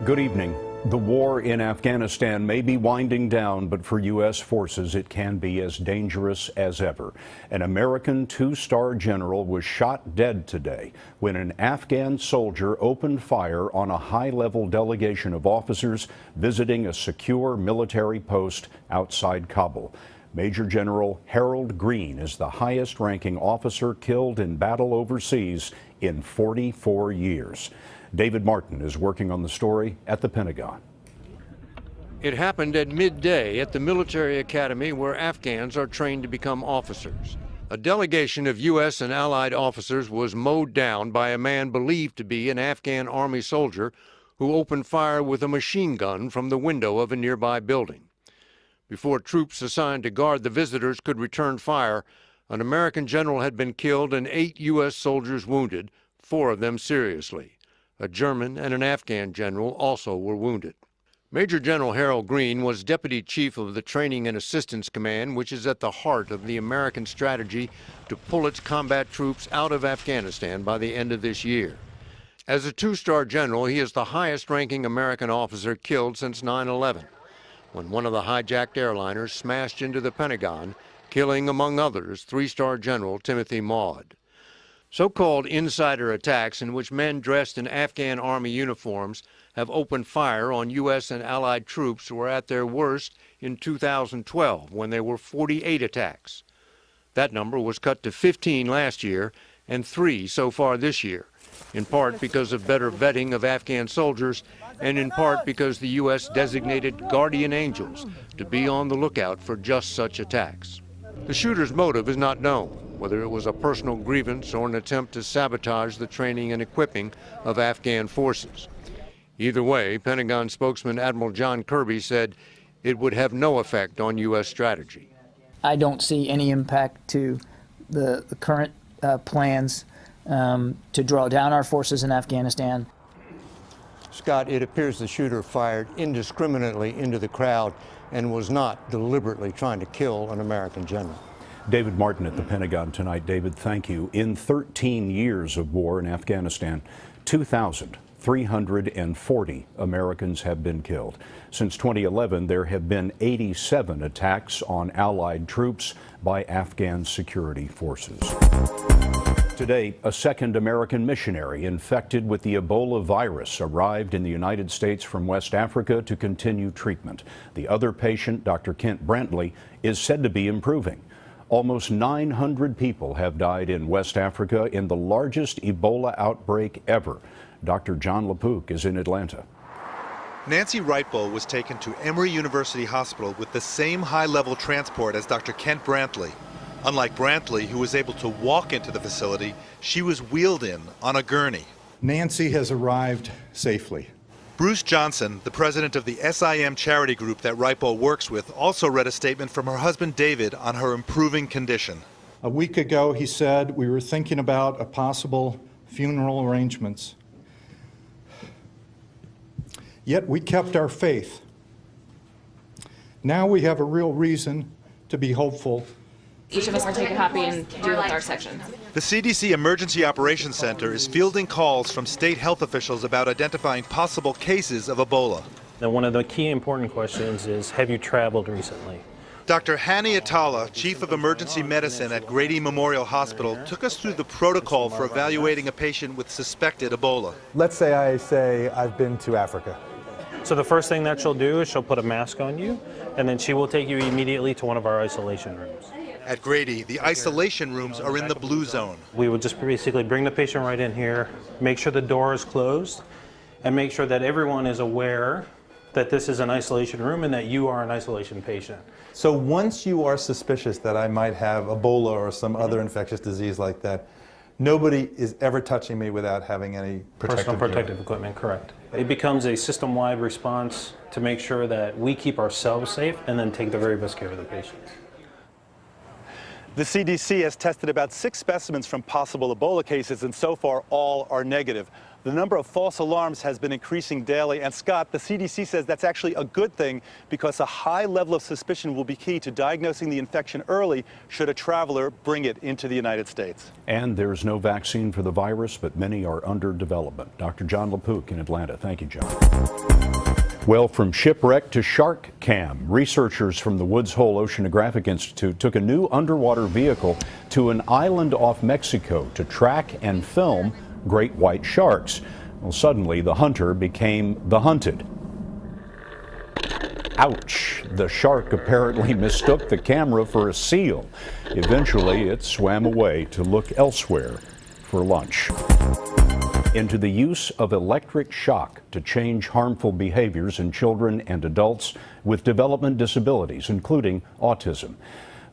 Good evening. The war in Afghanistan may be winding down, but for U.S. forces, it can be as dangerous as ever. An American two-star general was shot dead today when an Afghan soldier opened fire on a high-level delegation of officers visiting a secure military post outside Kabul. Major General Harold Green is the highest-ranking officer killed in battle overseas in 44 years. David Martin is working on the story at the Pentagon. It happened at midday at the military academy where Afghans are trained to become officers. A delegation of U.S. and allied officers was mowed down by a man believed to be an Afghan army soldier who opened fire with a machine gun from the window of a nearby building. Before troops assigned to guard the visitors could return fire, an American general had been killed and 8 U.S. soldiers wounded, 4 of them seriously. A German and an Afghan general also were wounded. Major General Harold Green was deputy chief of the Training and Assistance Command, which is at the heart of the American strategy to pull its combat troops out of Afghanistan by the end of this year. As a two-star general, he is the highest-ranking American officer killed since 9/11, when one of the hijacked airliners smashed into the Pentagon, killing, among others, 3-star General Timothy Maude. So-called insider attacks in which men dressed in Afghan army uniforms have opened fire on U.S. and allied troops were at their worst in 2012, when there were 48 attacks. That number was cut to 15 last year and 3 so far this year, in part because of better vetting of Afghan soldiers and in part because the U.S. designated guardian angels to be on the lookout for just such attacks. The shooter's motive is not known, whether it was a personal grievance or an attempt to sabotage the training and equipping of Afghan forces. Either way, Pentagon spokesman Admiral John Kirby said it would have no effect on U.S. strategy. I don't see any impact to the current plans to draw down our forces in Afghanistan. Scott, it appears the shooter fired indiscriminately into the crowd and was not deliberately trying to kill an American general. David Martin at the Pentagon tonight. David, thank you. In 13 years of war in Afghanistan, 2,340 Americans have been killed. Since 2011, there have been 87 attacks on Allied troops by Afghan security forces. Today, a second American missionary infected with the Ebola virus arrived in the United States from West Africa to continue treatment. The other patient, Dr. Kent Brantley, is said to be improving. Almost 900 people have died in West Africa in the largest Ebola outbreak ever. Dr. John LaPook is in Atlanta. Nancy Writebol was taken to Emory University Hospital with the same high-level transport as Dr. Kent Brantley. Unlike Brantley, who was able to walk into the facility, she was wheeled in on a gurney. Nancy has arrived safely. Bruce Johnson, the president of the SIM charity group that Writebol works with, also read a statement from her husband David on her improving condition. A week ago, he said, we were thinking about a possible funeral arrangements. Yet we kept our faith. Now we have a real reason to be hopeful. Each of us will take a copy and do with our section. The CDC Emergency Operations Center is fielding calls from state health officials about identifying possible cases of Ebola. Now, one of the key important questions is, have you traveled recently? Dr. Hani Atala, Chief of Emergency Medicine at Grady Memorial Hospital, took us through the protocol for evaluating a patient with suspected Ebola. Let's say I say I've been to Africa. So the first thing that she'll do is she'll put a mask on you, and then she will take you immediately to one of our isolation rooms. At Grady, the isolation rooms are in the blue zone. We would just basically bring the patient right in here, make sure the door is closed, and make sure that everyone is aware that this is an isolation room and that you are an isolation patient. So once you are suspicious that I might have Ebola or some other infectious disease like that, nobody is ever touching me without having any personal protective equipment, correct. It becomes a system-wide response to make sure that we keep ourselves safe and then take the very best care of the patients. The CDC has tested about 6 specimens from possible Ebola cases, and so far all are negative. The number of false alarms has been increasing daily. And Scott, the CDC says that's actually a good thing because a high level of suspicion will be key to diagnosing the infection early should a traveler bring it into the United States. And there's no vaccine for the virus, but many are under development. Dr. John LaPook in Atlanta. Thank you, John. Well, from shipwreck to shark cam, researchers from the Woods Hole Oceanographic Institute took a new underwater vehicle to an island off Mexico to track and film great white sharks. Well, suddenly the hunter became the hunted. Ouch! The shark apparently mistook the camera for a seal. Eventually, it swam away to look elsewhere for lunch. Into the use of electric shock to change harmful behaviors in children and adults with development disabilities, including autism.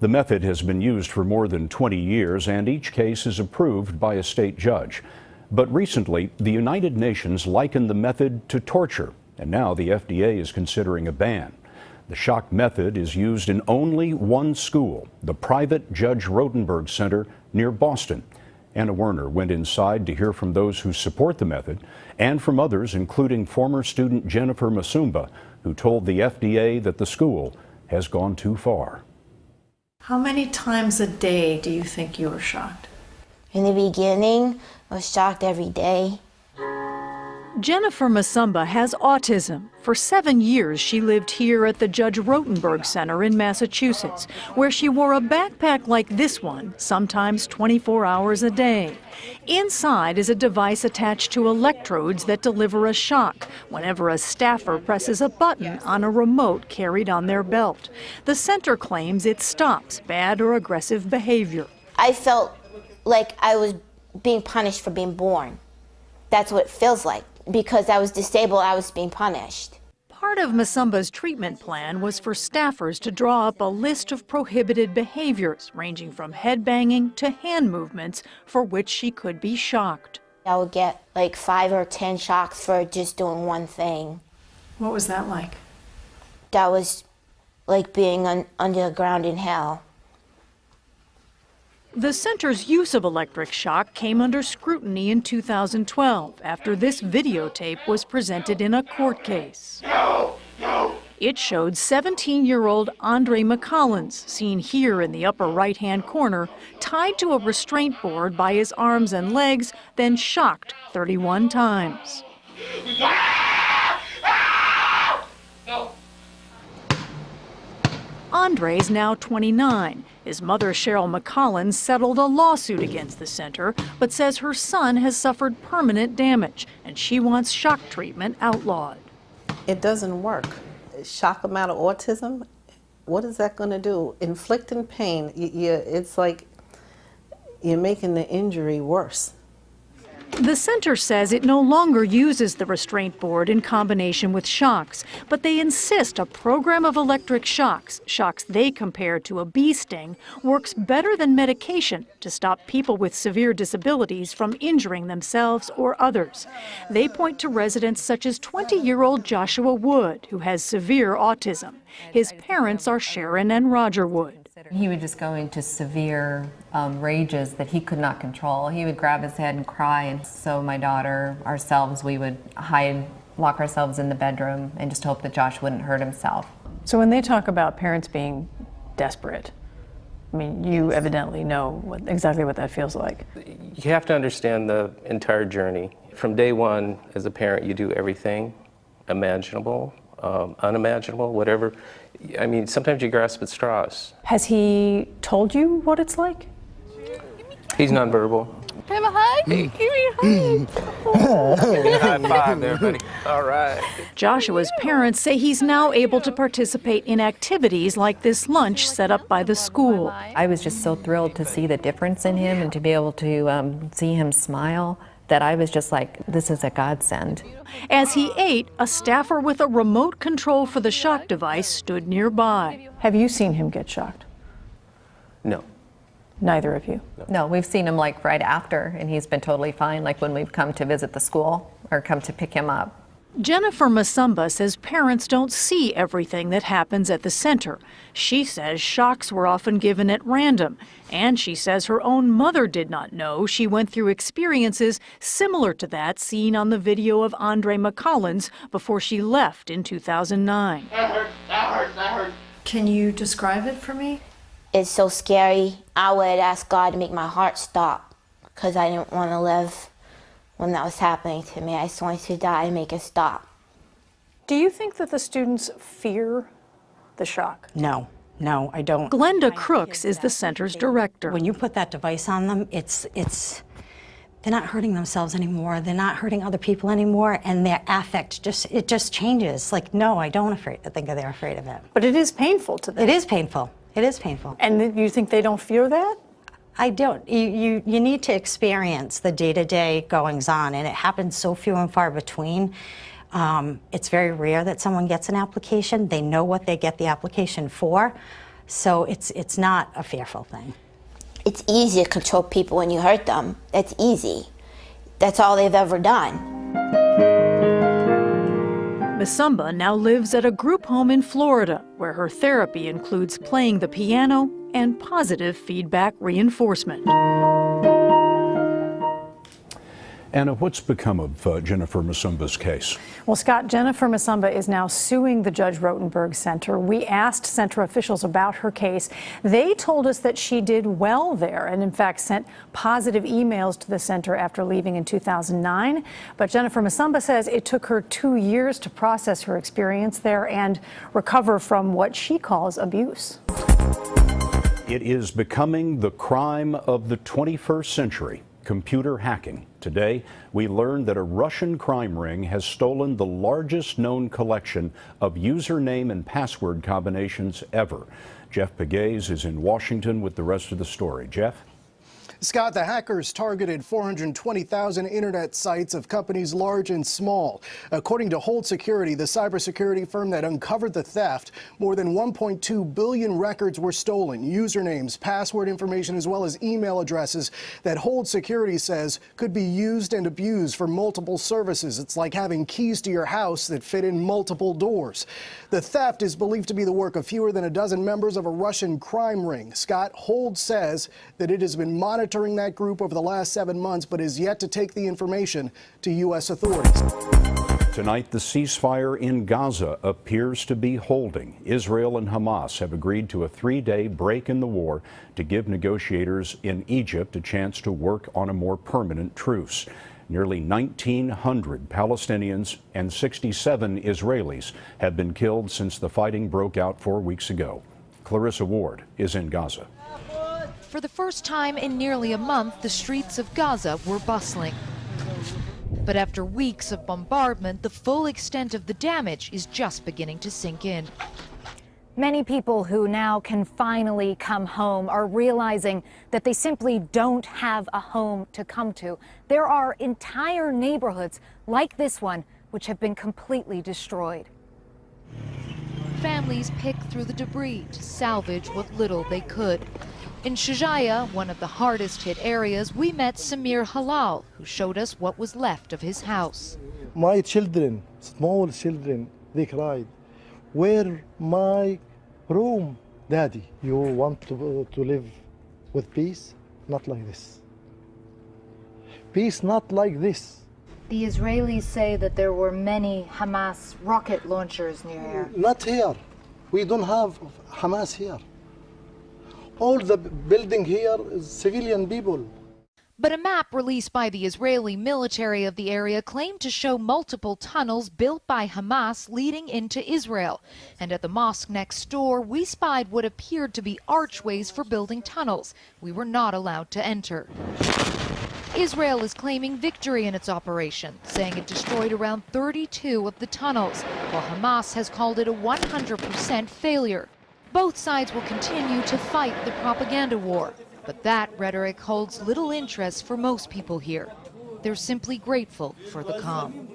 The method has been used for more than 20 years, and each case is approved by a state judge. But recently, the United Nations likened the method to torture, and now the FDA is considering a ban. The shock method is used in only one school, the private Judge Rotenberg Center near Boston. Anna Werner went inside to hear from those who support the method and from others, including former student Jennifer Masumba, who told the FDA that the school has gone too far. How many times a day do you think you were shocked? In the beginning, I was shocked every day. Jennifer Masumba has autism. For 7 years, she lived here at the Judge Rotenberg Center in Massachusetts, where she wore a backpack like this one, sometimes 24 hours a day. Inside is a device attached to electrodes that deliver a shock whenever a staffer presses a button on a remote carried on their belt. The center claims it stops bad or aggressive behavior. I felt like I was being punished for being born. That's what it feels like. Because I was disabled, I was being punished. Part of Masumba's treatment plan was for staffers to draw up a list of prohibited behaviors, ranging from headbanging to hand movements, for which she could be shocked. I would get like 5 or 10 shocks for just doing one thing. What was that like? That was like being under the ground in hell. The center's use of electric shock came under scrutiny in 2012 after this videotape was presented in a court case. It showed 17-year-old Andre McCollins, seen here in the upper right-hand corner, tied to a restraint board by his arms and legs, then shocked 31 times. Andre's now 29. His mother, Cheryl McCollins, settled a lawsuit against the center, but says her son has suffered permanent damage, and she wants shock treatment outlawed. It doesn't work. Shock them out of autism, what is that going to do? Inflicting pain, it's like you're making the injury worse. The center says it no longer uses the restraint board in combination with shocks, but they insist a program of electric shocks they compare to a bee sting, works better than medication to stop people with severe disabilities from injuring themselves or others. They point to residents such as 20-year-old Joshua Wood, who has severe autism. His parents are Sharon and Roger Wood. He would just go into severe rages that he could not control. He would grab his head and cry, and so my daughter, ourselves, we would lock ourselves in the bedroom and just hope that Josh wouldn't hurt himself. So when they talk about parents being desperate, I mean, you evidently know exactly what that feels like. You have to understand the entire journey. From day one, as a parent, you do everything imaginable, unimaginable, whatever. I mean, sometimes you grasp at straws. Has he told you what it's like? He's nonverbal. Have a hug? Give me a hug. Give me a high five there, buddy. All right. Joshua's parents say he's now able to participate in activities like this lunch set up by the school. I was just so thrilled to see the difference in him and to be able to see him smile, that I was just like, this is a godsend. As he ate, a staffer with a remote control for the shock device stood nearby. Have you seen him get shocked? No. Neither of you? No, we've seen him like right after, and he's been totally fine, like when we've come to visit the school or come to pick him up. Jennifer Masumba says parents don't see everything that happens at the center. She says shocks were often given at random, and she says her own mother did not know she went through experiences similar to that seen on the video of Andre McCollins before she left in 2009. That hurt. Can you describe it for me? It's so scary. I would ask God to make my heart stop because I didn't want to live when that was happening to me. I just wanted to die and make it stop. Do you think that the students fear the shock? No, I don't. Glenda Crooks is the center's director. When you put that device on them, they're not hurting themselves anymore. They're not hurting other people anymore, and their affect just changes. Like, no, I don't think they're afraid of it. But it is painful to them. It is painful. It is painful. And you think they don't fear that? I don't. You need to experience the day-to-day goings-on, and it happens so few and far between. It's very rare that someone gets an application. They know what they get the application for, so it's not a fearful thing. It's easy to control people when you hurt them. That's easy. That's all they've ever done. Masumba now lives at a group home in Florida, where her therapy includes playing the piano and positive feedback reinforcement. Anna, what's become of Jennifer Masumba's case? Well, Scott, Jennifer Masumba is now suing the Judge Rotenberg Center. We asked center officials about her case. They told us that she did well there and, in fact, sent positive emails to the center after leaving in 2009. But Jennifer Masumba says it took her 2 years to process her experience there and recover from what she calls abuse. It is becoming the crime of the 21st century. Computer hacking. Today, we learned that a Russian crime ring has stolen the largest known collection of username and password combinations ever. Jeff Pegues is in Washington with the rest of the story. Jeff? Scott, the hackers targeted 420,000 internet sites of companies large and small. According to Hold Security, the cybersecurity firm that uncovered the theft, more than 1.2 billion records were stolen. Usernames, password information, as well as email addresses that Hold Security says could be used and abused for multiple services. It's like having keys to your house that fit in multiple doors. The theft is believed to be the work of fewer than a dozen members of a Russian crime ring. Scott, Hold says that it has been monitoring that group over the last 7 months, but is yet to take the information to U.S. authorities. Tonight, the ceasefire in Gaza appears to be holding. Israel and Hamas have agreed to a 3-day break in the war to give negotiators in Egypt a chance to work on a more permanent truce. Nearly 1,900 Palestinians and 67 Israelis have been killed since the fighting broke out 4 weeks ago. Clarissa Ward is in Gaza. For the first time in nearly a month, the streets of Gaza were bustling. But after weeks of bombardment, the full extent of the damage is just beginning to sink in. Many people who now can finally come home are realizing that they simply don't have a home to come to. There are entire neighborhoods like this one which have been completely destroyed. Families picked through the debris to salvage what little they could. In Shujaya, one of the hardest hit areas, we met Samir Halal, who showed us what was left of his house. My children, small children, they cried, "Where my room, Daddy? You want to live with peace? Not like this. Peace not like this." The Israelis say that there were many Hamas rocket launchers near here. Not here. We don't have Hamas here. All the building here is civilian people. But a map released by the Israeli military of the area claimed to show multiple tunnels built by Hamas leading into Israel. And at the mosque next door, we spied what appeared to be archways for building tunnels. We were not allowed to enter. Israel is claiming victory in its operation, saying it destroyed around 32 of the tunnels, while Hamas has called it a 100% failure. Both sides will continue to fight the propaganda war, but that rhetoric holds little interest for most people here. They're simply grateful for the calm.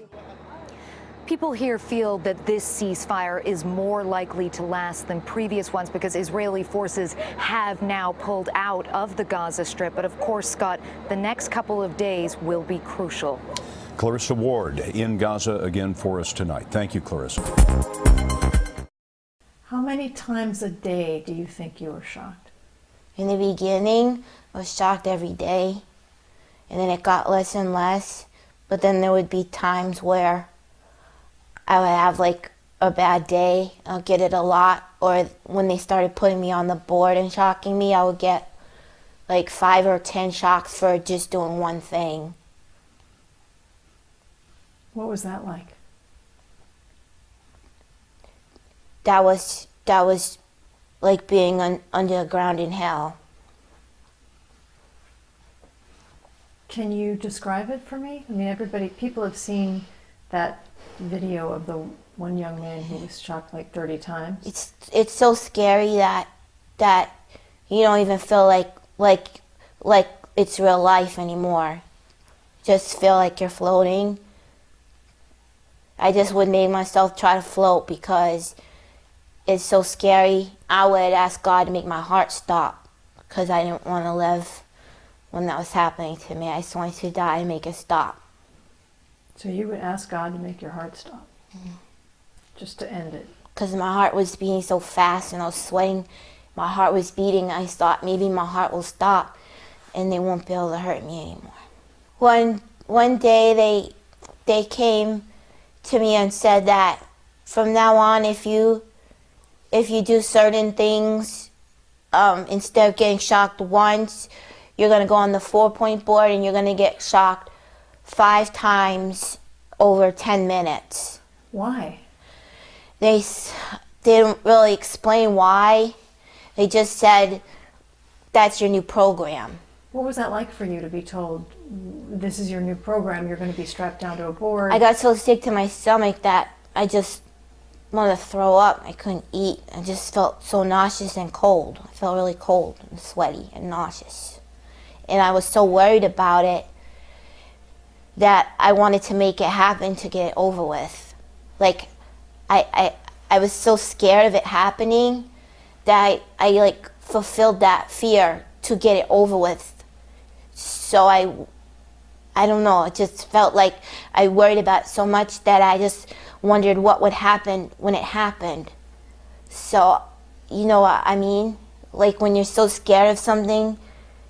People here feel that this ceasefire is more likely to last than previous ones because Israeli forces have now pulled out of the Gaza Strip. But of course, Scott, the next couple of days will be crucial. Clarissa Ward in Gaza again for us tonight. Thank you, Clarissa. How many times a day do you think you were shocked? In the beginning, I was shocked every day, and then it got less and less. But then there would be times where I would have like a bad day, I'll get it a lot, or when they started putting me on the board and shocking me, I would get like 5 or 10 shocks for just doing one thing. What was that like? That was like being underground in hell. Can you describe it for me? I mean, people have seen that video of the one young man who was shocked like 30 times. It's so scary that you don't even feel like it's real life anymore. Just feel like you're floating. I just would make myself try to float because it's so scary. I would ask God to make my heart stop because I didn't want to live when that was happening to me. I just wanted to die and make it stop. So you would ask God to make your heart stop? Just to end it? Because my heart was beating so fast and I was sweating. My heart was beating. I thought maybe my heart will stop and they won't be able to hurt me anymore. One day they came to me and said that from now on, if you do certain things, instead of getting shocked once, you're going to go on the 4-point board and you're going to get shocked 5 times over 10 minutes. Why? They didn't really explain why. They just said, that's your new program. What was that like for you to be told, this is your new program, you're going to be strapped down to a board? I got so sick to my stomach that I just wanted to throw up. I couldn't eat. I just felt so nauseous and cold. I felt really cold and sweaty and nauseous. And I was so worried about it that I wanted to make it happen to get it over with. Like, I was so scared of it happening that I like fulfilled that fear to get it over with. So I don't know, it just felt like I worried about it so much that I just wondered what would happen when it happened. So, you know what I mean? Like when you're so scared of something,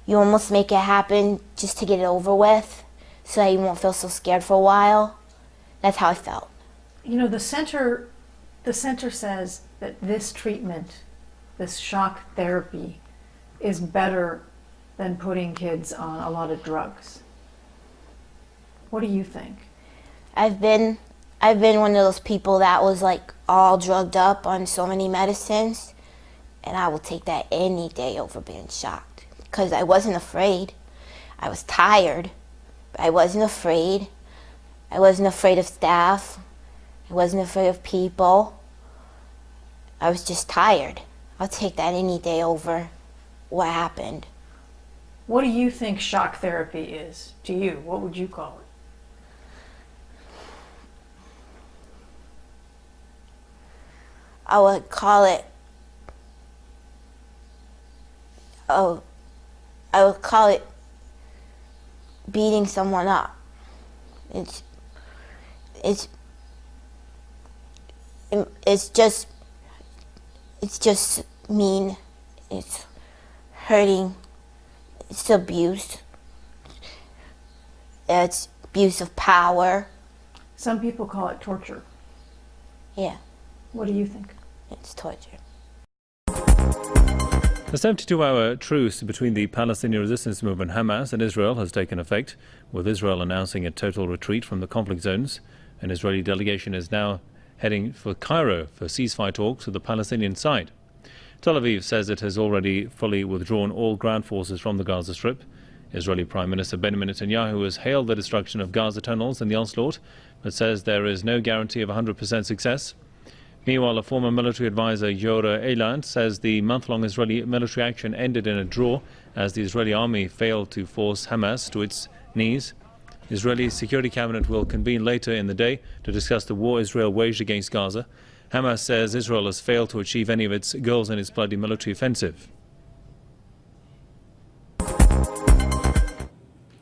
you almost make it happen just to get it over with so that you won't feel so scared for a while. That's how I felt. You know, the center says that this treatment, this shock therapy, is better than putting kids on a lot of drugs. What do you think? I've been one of those people that was like all drugged up on so many medicines, and I will take that any day over being shocked because I wasn't afraid. I was tired, but I wasn't afraid. I wasn't afraid of staff. I wasn't afraid of people. I was just tired. I'll take that any day over what happened. What do you think shock therapy is to you? What would you call it? I would call it, I would call it beating someone up. It's just mean. It's hurting. It's abuse. It's abuse of power. Some people call it torture. Yeah. What do you think? It's torture. The 72-hour truce between the Palestinian resistance movement Hamas and Israel has taken effect, with Israel announcing a total retreat from the conflict zones. An Israeli delegation is now heading for Cairo for ceasefire talks with the Palestinian side. Tel Aviv says it has already fully withdrawn all ground forces from the Gaza Strip. Israeli Prime Minister Benjamin Netanyahu has hailed the destruction of Gaza tunnels and the onslaught, but says there is no guarantee of 100% success. Meanwhile, a former military advisor, Yoav Eilant, says the month-long Israeli military action ended in a draw as the Israeli army failed to force Hamas to its knees. The Israeli Security Cabinet will convene later in the day to discuss the war Israel waged against Gaza. Hamas says Israel has failed to achieve any of its goals in its bloody military offensive.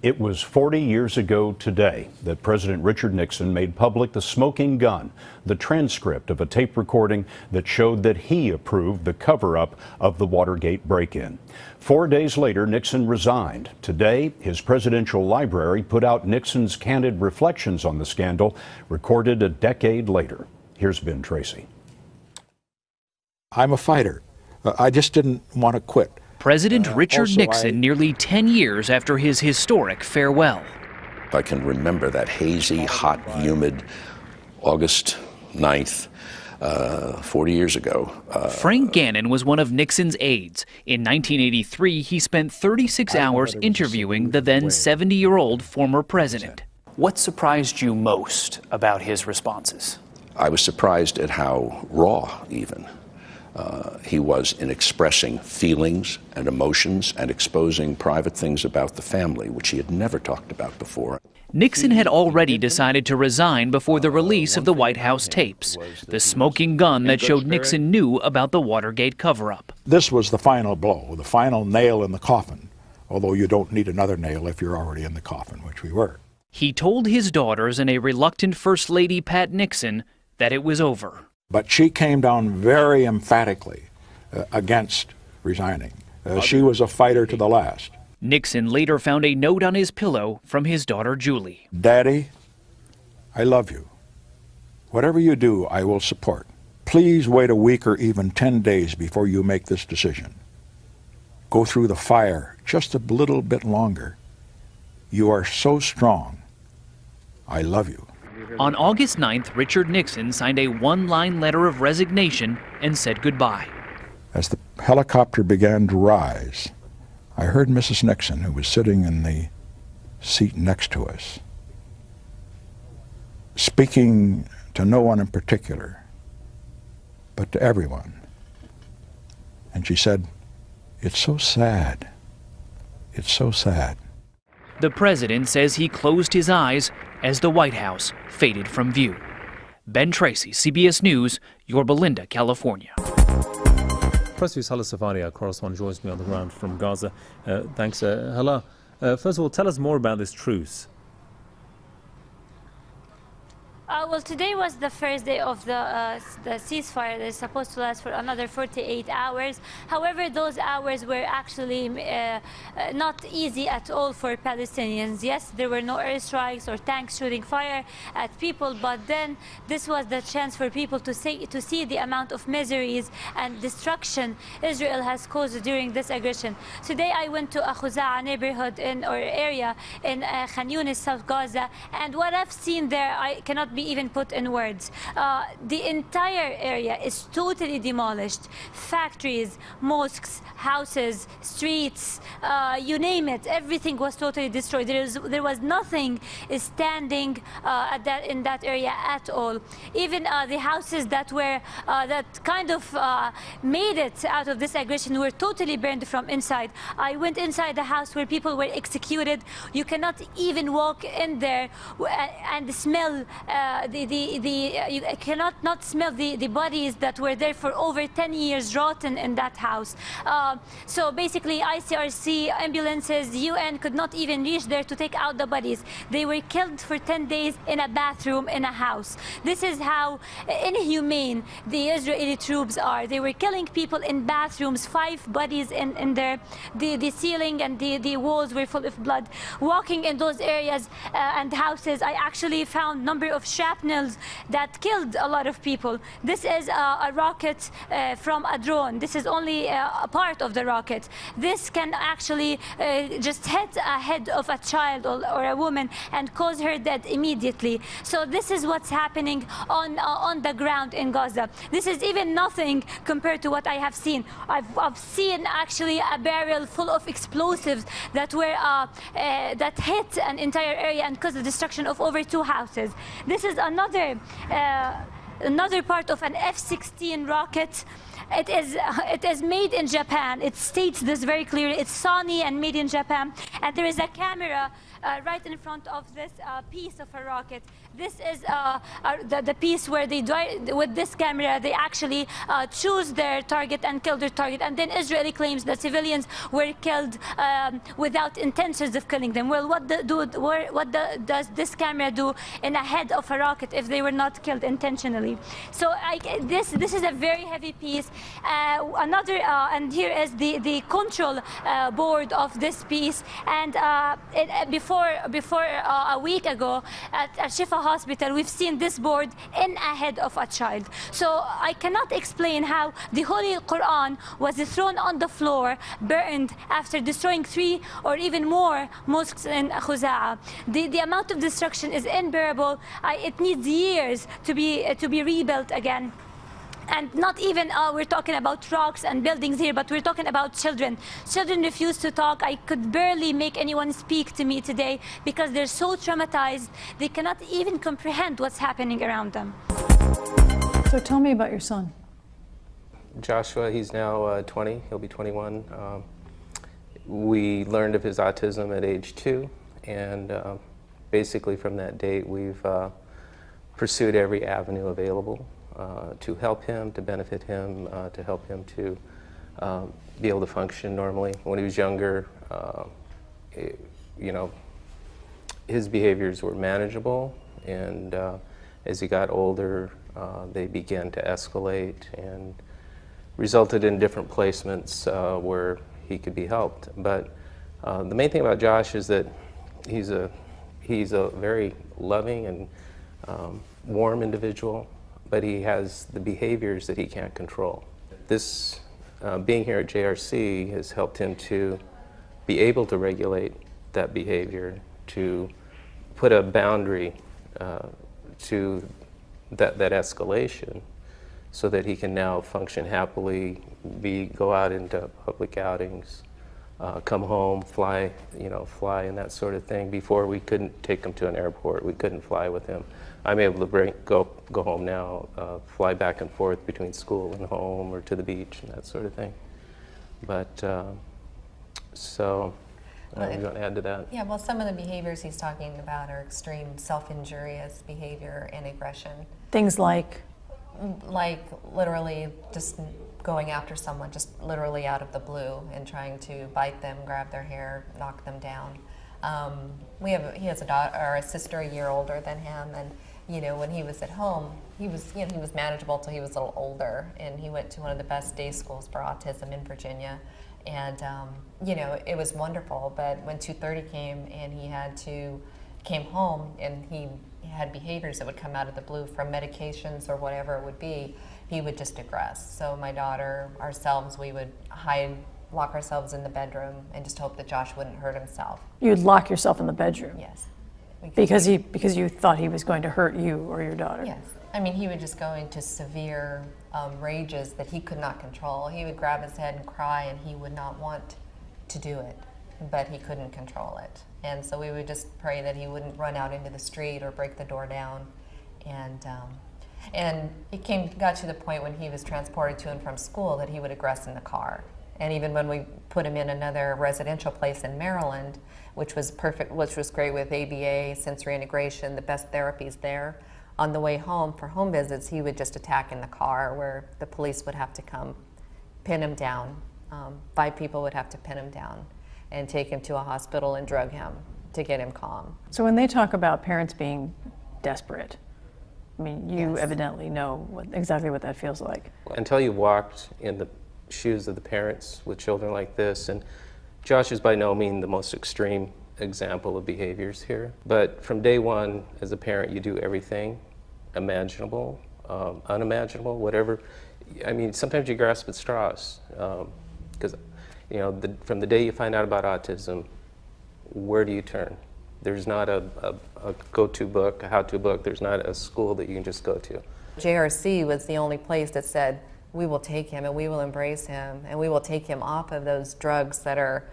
It was 40 years ago today that President Richard Nixon made public the smoking gun, the transcript of a tape recording that showed that he approved the cover-up of the Watergate break-in. 4 days later, Nixon resigned. Today, his presidential library put out Nixon's candid reflections on the scandal, recorded a decade later. Here's Ben Tracy. I'm a fighter. I just didn't want to quit. President Richard Nixon nearly 10 years after his historic farewell. I can remember that hazy, hot, humid August 9th, 40 years ago. Frank Gannon was one of Nixon's aides. In 1983, he spent 36 hours interviewing the then 70-year-old former president. What surprised you most about his responses? I was surprised at how raw, even, he was in expressing feelings and emotions and exposing private things about the family, which he had never talked about before. Nixon had already decided to resign before the release of the White House tapes, the smoking gun that showed Nixon knew about the Watergate cover-up. This was the final blow, the final nail in the coffin, although you don't need another nail if you're already in the coffin, which we were. He told his daughters and a reluctant First Lady Pat Nixon that it was over. But she came down very emphatically against resigning. She was a fighter to the last. Nixon later found a note on his pillow from his daughter Julie. Daddy, I love you. Whatever you do, I will support. Please wait a week or even 10 days before you make this decision. Go through the fire just a little bit longer. You are so strong. I love you. On August 9th, Richard Nixon signed a one-line letter of resignation and said goodbye. As the helicopter began to rise, I heard Mrs. Nixon, who was sitting in the seat next to us, speaking to no one in particular, but to everyone. And she said, "It's so sad. It's so sad." The president says he closed his eyes as the White House faded from view. Ben Tracy, CBS News, Yorba Linda, California. Press News' Hala Safari, our correspondent, joins me on the ground from Gaza. Thanks, Hala. First of all, tell us more about this truce. Well, today was the first day of the ceasefire that is supposed to last for another 48 hours. However, those hours were actually not easy at all for Palestinians. Yes, there were no airstrikes or tanks shooting fire at people, but then this was the chance for people to see the amount of miseries and destruction Israel has caused during this aggression. Today, I went to a Khuza'a neighborhood area in Khan Yunis, South Gaza, and what I've seen there, I cannot be even put in words. The entire area is totally demolished. Factories, mosques, houses, streets, you name it, everything was totally destroyed. There was nothing standing in that area at all. Even the houses that kind of made it out of this aggression were totally burned from inside. I went inside the house where people were executed. You cannot even walk in there and smell you cannot not smell the bodies that were there for over 10 years rotten in that house. So basically ICRC, ambulances, UN could not even reach there to take out the bodies. They were killed for 10 days in a bathroom in a house. This is how inhumane the Israeli troops are. They were killing people in bathrooms, 5 bodies in there. The ceiling and the walls were full of blood. Walking in those areas and houses, I actually found number of shrapnels that killed a lot of people. This is a rocket from a drone. This is only a part of the rocket. This can actually just hit a head of a child or a woman and cause her death immediately. So this is what's happening on the ground in Gaza. This is even nothing compared to what I have seen. I've seen actually a barrel full of explosives that were that hit an entire area and caused the destruction of over 2 houses. This is another part of an F-16 rocket It is made in Japan. It states this very clearly. It's Sony and made in Japan. And there is a camera right in front of this piece of a rocket. This is the piece where they with this camera they actually choose their target and kill their target. And then Israeli claims that civilians were killed without intentions of killing them. Well, what does this camera do in a head of a rocket if they were not killed intentionally? So this is a very heavy piece. And here is the control board of this piece. And before a week ago at Shifa Hospital, we've seen this board in a head of a child. So I cannot explain how the Holy Quran was thrown on the floor, burned after destroying 3 or even more mosques in Khuza'a. The amount of destruction is unbearable. It needs years to be rebuilt again. And not even we're talking about rocks and buildings here, but we're talking about children. Children refuse to talk. I could barely make anyone speak to me today because they're so traumatized. They cannot even comprehend what's happening around them. So tell me about your son. Joshua, he's now 20. He'll be 21. We learned of his autism at age 2, and basically from that date, we've pursued every avenue available to help him, to benefit him, to help him to be able to function normally. When he was younger, his behaviors were manageable, and as he got older, they began to escalate and resulted in different placements where he could be helped. But the main thing about Josh is that he's a very loving and warm individual, but he has the behaviors that he can't control. This being here at JRC has helped him to be able to regulate that behavior, to put a boundary to that escalation, so that he can now function happily, go out into public outings, come home, fly and that sort of thing. Before, we couldn't take him to an airport. We couldn't fly with him. I'm able to go home now, fly back and forth between school and home, or to the beach and that sort of thing. But so, you want to add to that? Yeah, well, some of the behaviors he's talking about are extreme self-injurious behavior and aggression. Things like literally just going after someone, just literally out of the blue, and trying to bite them, grab their hair, knock them down. He has a daughter or a sister a year older than him, and when he was at home, he was manageable till he was a little older, and he went to one of the best day schools for autism in Virginia, and it was wonderful. But when 2:30 came and he came home and he had behaviors that would come out of the blue from medications or whatever it would be, he would just aggress. So my daughter, ourselves, we would lock ourselves in the bedroom and just hope that Josh wouldn't hurt himself. You'd lock yourself in the bedroom? Yes. Because you thought he was going to hurt you or your daughter? Yes. I mean, he would just go into severe rages that he could not control. He would grab his head and cry, and he would not want to do it, but he couldn't control it. And so we would just pray that he wouldn't run out into the street or break the door down. And it got to the point when he was transported to and from school that he would aggress in the car. And even when we put him in another residential place in Maryland, which was perfect, which was great with ABA, sensory integration, the best therapies there, on the way home for home visits, he would just attack in the car, where the police would have to come pin him down. 5 people would have to pin him down and take him to a hospital and drug him to get him calm. So when they talk about parents being desperate, I mean, you evidently know exactly what that feels like. Until you walked in the shoes of the parents with children like this, and Josh is by no means the most extreme example of behaviors here, but from day one, as a parent, you do everything imaginable, unimaginable, whatever. I mean, sometimes you grasp at straws, because from the day you find out about autism, where do you turn? There's not a go-to book, a how-to book. There's not a school that you can just go to. JRC was the only place that said, we will take him and we will embrace him and we will take him off of those drugs that are,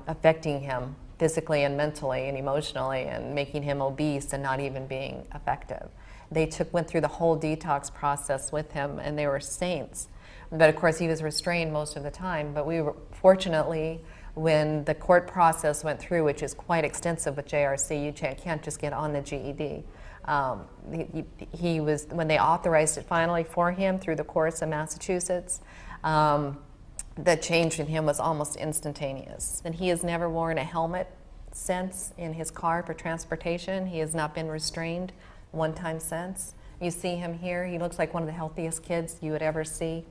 affecting him physically and mentally and emotionally and making him obese and not even being effective. They went through the whole detox process with him, and they were saints. But of course, he was restrained most of the time. But we were, fortunately, when the court process went through, which is quite extensive with JRC, you can't just get on the GED. He was, when they authorized it finally for him through the courts in Massachusetts, the change in him was almost instantaneous. And he has never worn a helmet since in his car for transportation. He has not been restrained one time since. You see him here, he looks like one of the healthiest kids you would ever see.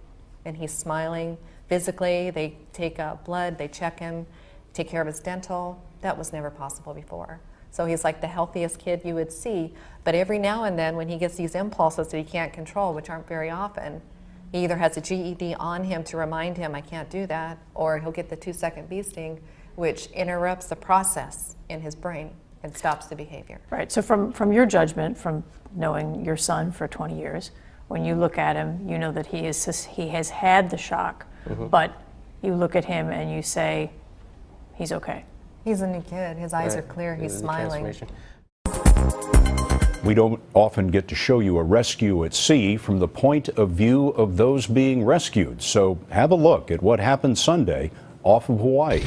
And he's smiling physically. They take blood, they check him, take care of his dental. That was never possible before. So he's like the healthiest kid you would see. But every now and then when he gets these impulses that he can't control, which aren't very often, he either has a GED on him to remind him, I can't do that, or he'll get the 2-second bee sting, which interrupts the process in his brain and stops the behavior. Right, so from your judgment, from knowing your son for 20 years, when you look at him, you know that he has had the shock, but you look at him and you say, he's okay. He's a new kid. His eyes are clear. He's smiling. We don't often get to show you a rescue at sea from the point of view of those being rescued. So have a look at what happened Sunday off of Hawaii.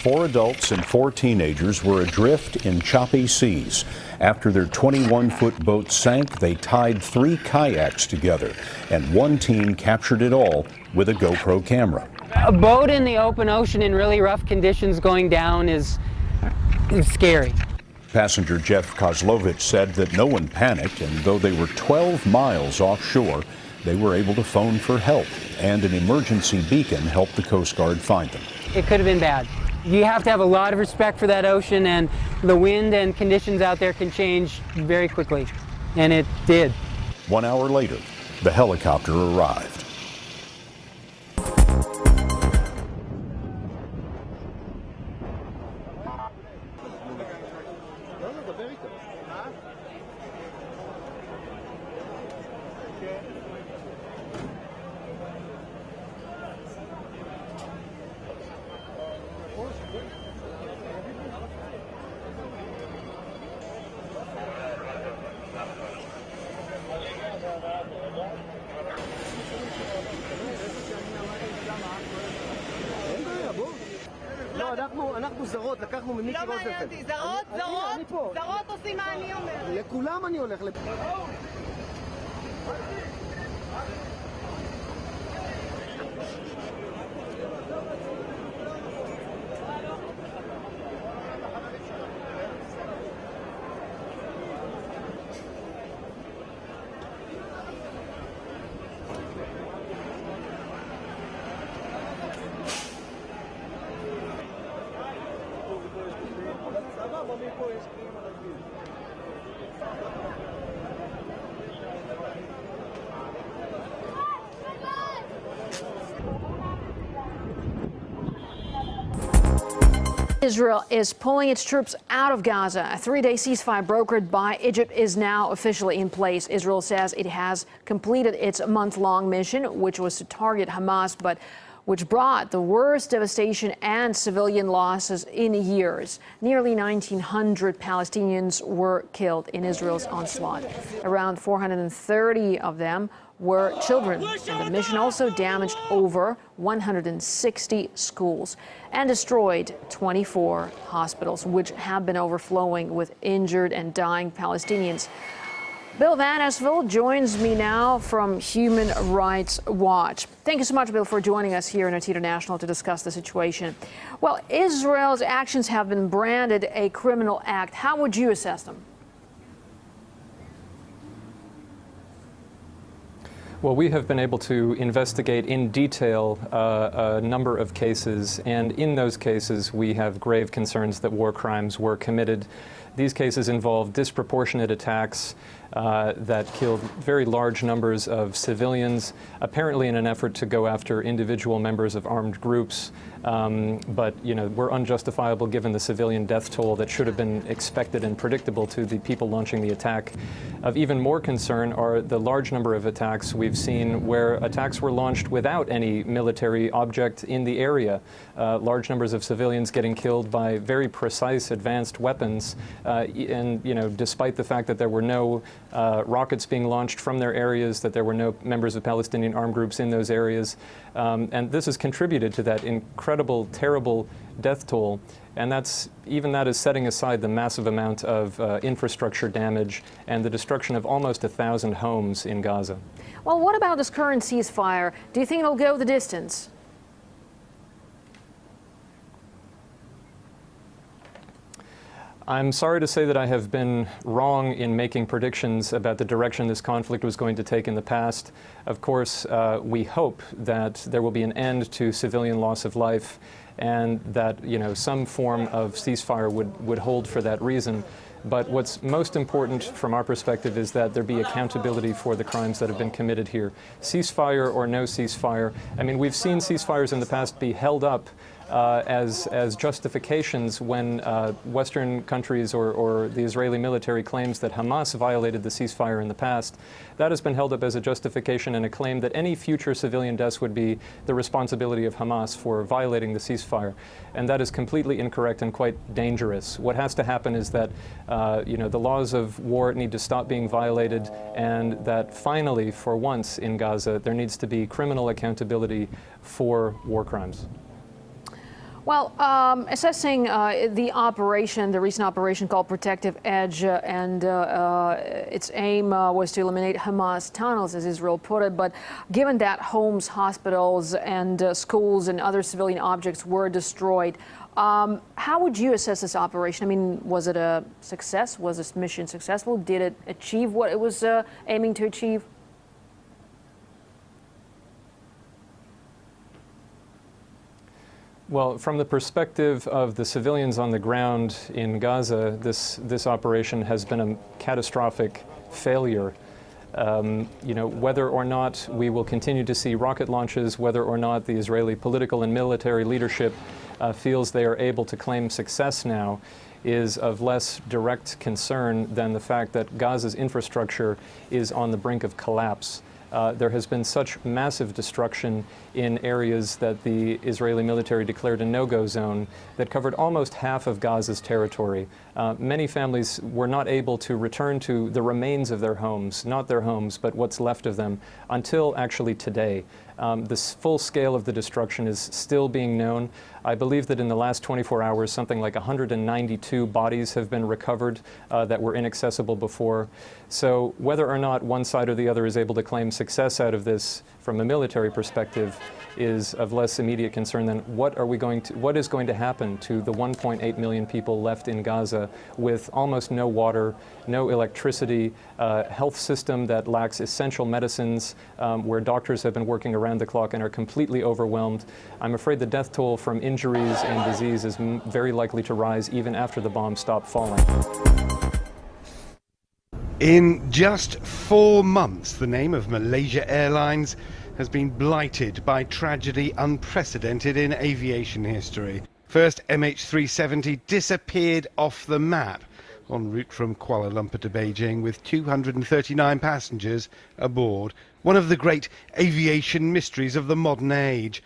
4 adults and 4 teenagers were adrift in choppy seas. After their 21-foot boat sank, they tied 3 kayaks together, and one teen captured it all with a GoPro camera. A boat in the open ocean in really rough conditions going down is scary. Passenger Jeff Kozlovich said that no one panicked, and though they were 12 miles offshore, they were able to phone for help, and an emergency beacon helped the Coast Guard find them. It could have been bad. You have to have a lot of respect for that ocean, and the wind and conditions out there can change very quickly, and it did. 1 hour later, the helicopter arrived. אנחנו זרות, לקחנו ממיקי רוזנפלד. לא מעניין אותי, זרות עושים מה אני אומר. לכולם אני הולך. Israel is pulling its troops out of Gaza. A 3-day ceasefire brokered by Egypt is now officially in place. Israel says it has completed its month-long mission, which was to target Hamas, but which brought the worst devastation and civilian losses in years. Nearly 1,900 Palestinians were killed in Israel's onslaught. Around 430 of them were children, and the mission also damaged over 160 schools and destroyed 24 hospitals, which have been overflowing with injured and dying Palestinians. Bill Van Esveld joins me now from Human Rights Watch. Thank you so much, Bill, for joining us here in RT International to discuss the situation. Well, Israel's actions have been branded a criminal act. How would you assess them? Well, we have been able to investigate in detail a number of cases, and in those cases we have grave concerns that war crimes were committed. These cases involve disproportionate attacks that killed very large numbers of civilians, apparently in an effort to go after individual members of armed groups. But, you know, were unjustifiable given the civilian death toll that should have been expected and predictable to the people launching the attack. Of even more concern are the large number of attacks we've seen where attacks were launched without any military object in the area. Large numbers of civilians getting killed by very precise advanced weapons and despite the fact that there were no rockets being launched from their areas, that there were no members of Palestinian armed groups in those areas, and this has contributed to that incredible, terrible death toll. And even that is setting aside the massive amount of infrastructure damage and the destruction of almost 1,000 homes in Gaza. Well, what about this current ceasefire? Do you think it'll go the distance? I'm sorry to say that I have been wrong in making predictions about the direction this conflict was going to take in the past. Of course, we hope that there will be an end to civilian loss of life and that some form of ceasefire would hold for that reason. But what's most important from our perspective is that there be accountability for the crimes that have been committed here. Ceasefire or no ceasefire, I mean, we've seen ceasefires in the past be held up as justifications when Western countries or the Israeli military claims that Hamas violated the ceasefire in the past. That has been held up as a justification and a claim that any future civilian deaths would be the responsibility of Hamas for violating the ceasefire. And that is completely incorrect and quite dangerous. What has to happen is that the laws of war need to stop being violated, and that finally, for once in Gaza, there needs to be criminal accountability for war crimes. Well, assessing the recent operation called Protective Edge, and its aim was to eliminate Hamas tunnels, as Israel put it. But given that homes, hospitals, and schools and other civilian objects were destroyed, how would you assess this operation? I mean, was it a success? Was this mission successful? Did it achieve what it was aiming to achieve? Well, from the perspective of the civilians on the ground in Gaza, this operation has been a catastrophic failure. Whether or not we will continue to see rocket launches, whether or not the Israeli political and military leadership feels they are able to claim success now, is of less direct concern than the fact that Gaza's infrastructure is on the brink of collapse. There has been such massive destruction in areas that the Israeli military declared a no-go zone that covered almost half of Gaza's territory. Many families were not able to return to the remains of their homes, not their homes, but what's left of them, until actually today. The full scale of the destruction is still being known. I believe that in the last 24 hours, something like 192 bodies have been recovered that were inaccessible before. So whether or not one side or the other is able to claim success out of this from a military perspective is of less immediate concern than what is going to happen to the 1.8 million people left in Gaza with almost no water, no electricity, health system that lacks essential medicines, where doctors have been working around the clock and are completely overwhelmed. I'm afraid the death toll from injuries and disease is very likely to rise even after the bombs stop falling. In just 4 months, the name of Malaysia Airlines has been blighted by tragedy unprecedented in aviation history. First, MH370 disappeared off the map en route from Kuala Lumpur to Beijing with 239 passengers aboard. One of the great aviation mysteries of the modern age.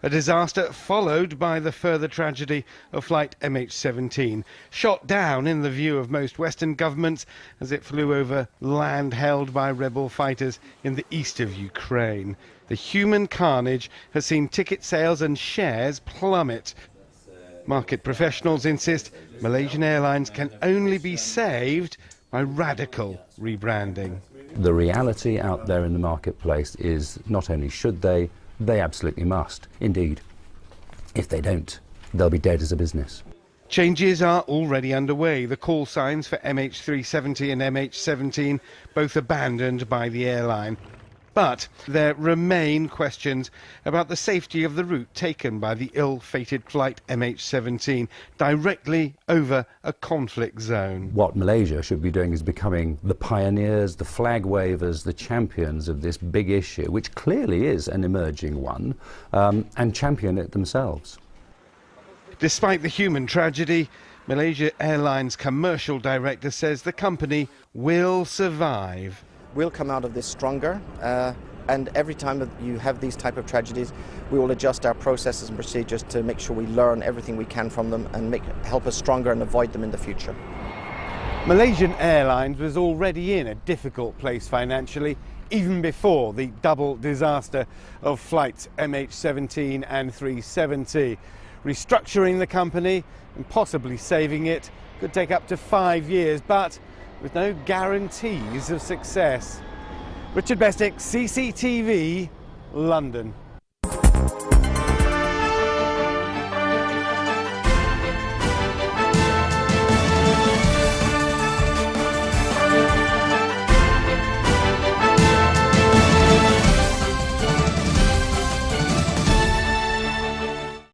A disaster followed by the further tragedy of flight MH17, shot down in the view of most Western governments as it flew over land held by rebel fighters in the east of Ukraine. The human carnage has seen ticket sales and shares plummet. Market professionals insist Malaysian Airlines can only be saved by radical rebranding. The reality out there in the marketplace is not only should they absolutely must. Indeed, if they don't, they'll be dead as a business. Changes are already underway. The call signs for MH370 and MH17 both abandoned by the airline. But there remain questions about the safety of the route taken by the ill-fated flight MH17 directly over a conflict zone. What Malaysia should be doing is becoming the pioneers, the flag wavers, the champions of this big issue, which clearly is an emerging one, and champion it themselves. Despite the human tragedy, Malaysia Airlines commercial director says the company will survive. We'll come out of this stronger, and every time that you have these type of tragedies, we will adjust our processes and procedures to make sure we learn everything we can from them and help us stronger and avoid them in the future. Malaysian Airlines was already in a difficult place financially, even before the double disaster of flights MH17 and 370. Restructuring the company and possibly saving it could take up to 5 years, but with no guarantees of success. Richard Bestick, CCTV, London.